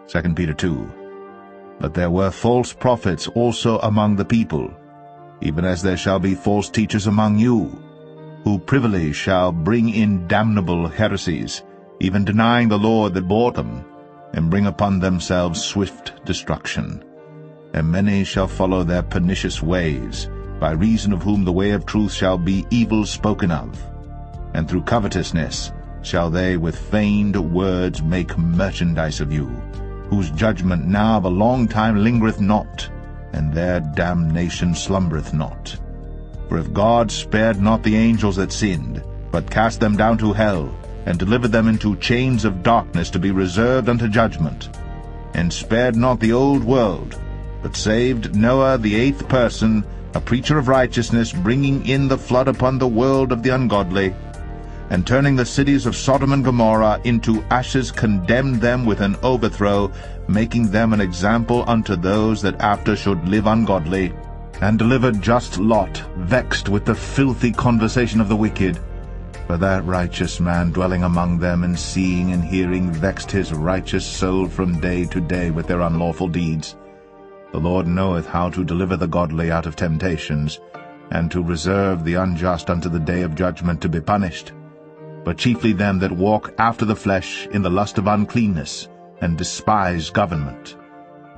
2 Peter 2. But there were false prophets also among the people, even as there shall be false teachers among you, who privily shall bring in damnable heresies, even denying the Lord that bought them, and bring upon themselves swift destruction. And many shall follow their pernicious ways, by reason of whom the way of truth shall be evil spoken of. And through covetousness shall they with feigned words make merchandise of you, whose judgment now of a long time lingereth not, and their damnation slumbereth not. For if God spared not the angels that sinned, but cast them down to hell, and delivered them into chains of darkness to be reserved unto judgment, and spared not the old world, but saved Noah the eighth person, a preacher of righteousness, bringing in the flood upon the world of the ungodly, and turning the cities of Sodom and Gomorrah into ashes, condemned them with an overthrow, making them an example unto those that after should live ungodly, and delivered just Lot, vexed with the filthy conversation of the wicked. For that righteous man dwelling among them, and seeing and hearing, vexed his righteous soul from day to day with their unlawful deeds. The Lord knoweth how to deliver the godly out of temptations, and to reserve the unjust unto the day of judgment to be punished. But chiefly them that walk after the flesh in the lust of uncleanness, and despise government.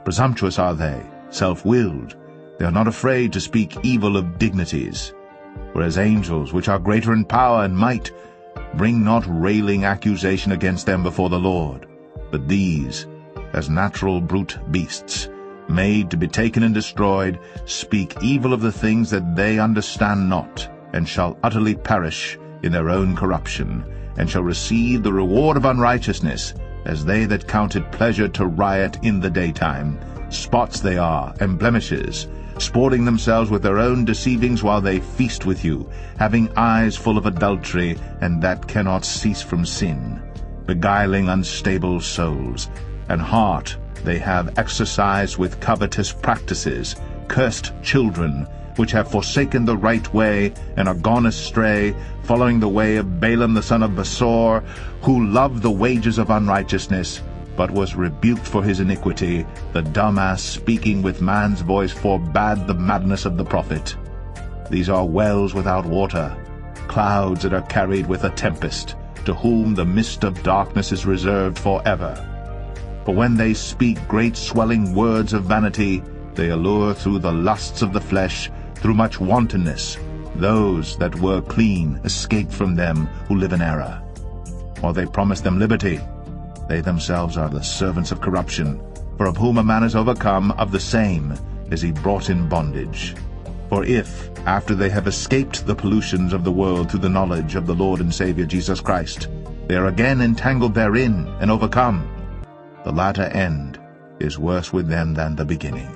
Presumptuous are they, self-willed. They are not afraid to speak evil of dignities. Whereas angels, which are greater in power and might, bring not railing accusation against them before the Lord. But these, as natural brute beasts, made to be taken and destroyed, speak evil of the things that they understand not, and shall utterly perish in their own corruption, and shall receive the reward of unrighteousness, as they that count it pleasure to riot in the daytime. Spots they are, and blemishes, sporting themselves with their own deceivings while they feast with you, having eyes full of adultery, and that cannot cease from sin, beguiling unstable souls, and heart they have exercised with covetous practices, cursed children, which have forsaken the right way, and are gone astray, following the way of Balaam the son of Besor, who loved the wages of unrighteousness, but was rebuked for his iniquity. The dumb ass, speaking with man's voice, forbad the madness of the prophet. These are wells without water, clouds that are carried with a tempest, to whom the mist of darkness is reserved forever. For when they speak great swelling words of vanity, they allure through the lusts of the flesh, through much wantonness, those that were clean escape from them who live in error. Or they promise them liberty, they themselves are the servants of corruption. For of whom a man is overcome, of the same is he brought in bondage. For if, after they have escaped the pollutions of the world through the knowledge of the Lord and Saviour Jesus Christ, they are again entangled therein and overcome, the latter end is worse with them than the beginning.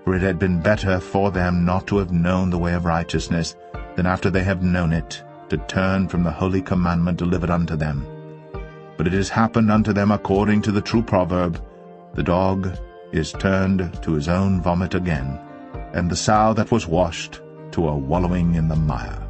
For it had been better for them not to have known the way of righteousness, than after they have known it, to turn from the holy commandment delivered unto them. But it has happened unto them according to the true proverb, the dog is turned to his own vomit again, and the sow that was washed to a wallowing in the mire.